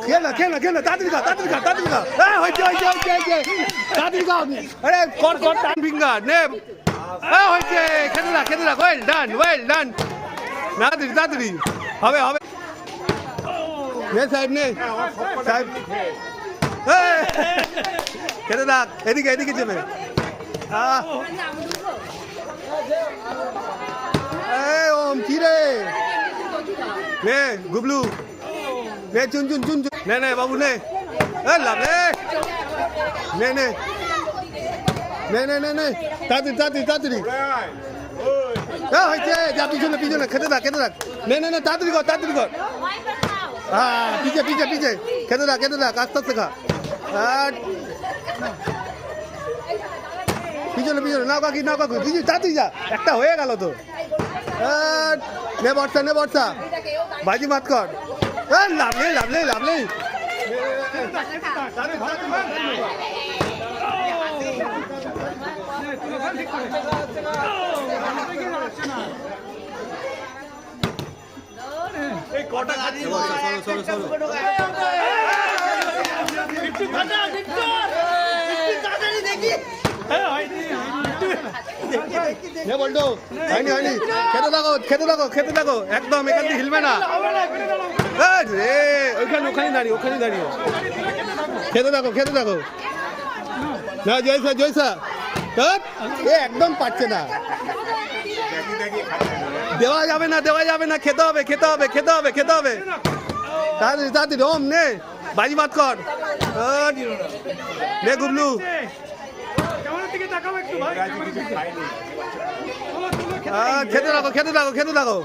খেল না খেল না খেল না তাড়াতাড়ি খা তাড়াতাড়ি খা তাড়াতাড়ি খা হয়েছে হয়েছে হয়েছে হয়েছে তাড়াতাড়ি খা আরে কর কর টান ফিঙ্গার নে হয়েছে খেতে রাখ ওয়েল ডান তাড়াতাড়ি তাড়াতাড়ি হবে হবে নে সাহেব নে সাহেব খেতে রাখ এদিকে এদিকে যাবে ওম কি রে নে গুবলু নে চুন নে বাবু নে লাভ নে তাড়াতাড়ি হয়েছে যা পিছনে খেতে থাক নে তাড়াতাড়ি কর হ্যাঁ পিছে খেতে থাক আস্তে আস্তে খা পিছনে নাও কাকি পিছনে তাড়াতাড়ি যা একটা হয়ে গেল তো নে বর্ষা বাজি মাত কর লাভলি বলতো হয়নি খেতে থাকো একদম এখান থেকে হিলবে না রে ওখানে দাঁড়িয়ে খেতে থাকো না জয়সা একদম পারছে না দেওয়া যাবে না খেতে হবে তাড়াতাড়ি ওম নে বাজি মাত কর নে গুবলু খেতে থাকো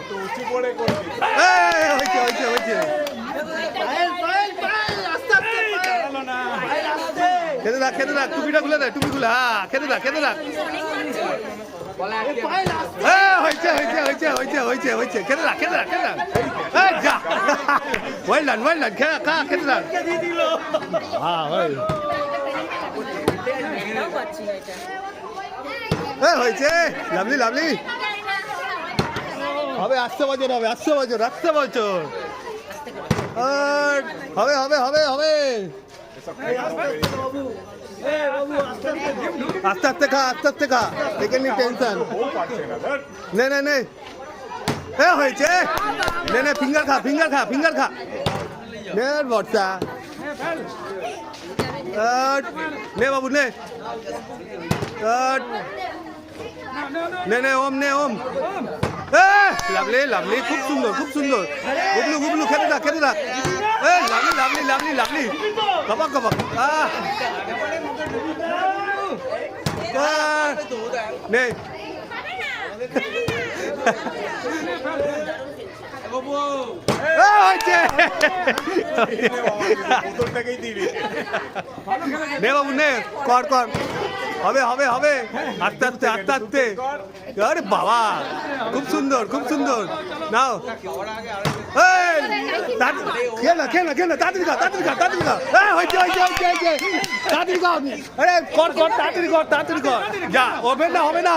হয়েছে খেতে থাক টুপিটা খুলে দে খেতে থাক হয়েছে খেতে থাক যা ওয়েল ডান খেতে থাক হয়েছে লাভলি হবে 800 বছর হবে আস্তে খা দেখে নি টেনশন নে হয়েছে নে ফিঙ্গার খা নে বর্ষা নে বাবু নে ওম লাভলি খুব সুন্দর গুবলু খেতে থাক লাভলি কবাক নে বাবু নে কর হবে আস্তে আরে বাবা খুব সুন্দর নাও খেল না তাড়াতাড়ি খা হয়েছে তাড়াতাড়ি কর আরে কর তাড়াতাড়ি কর যা হবে না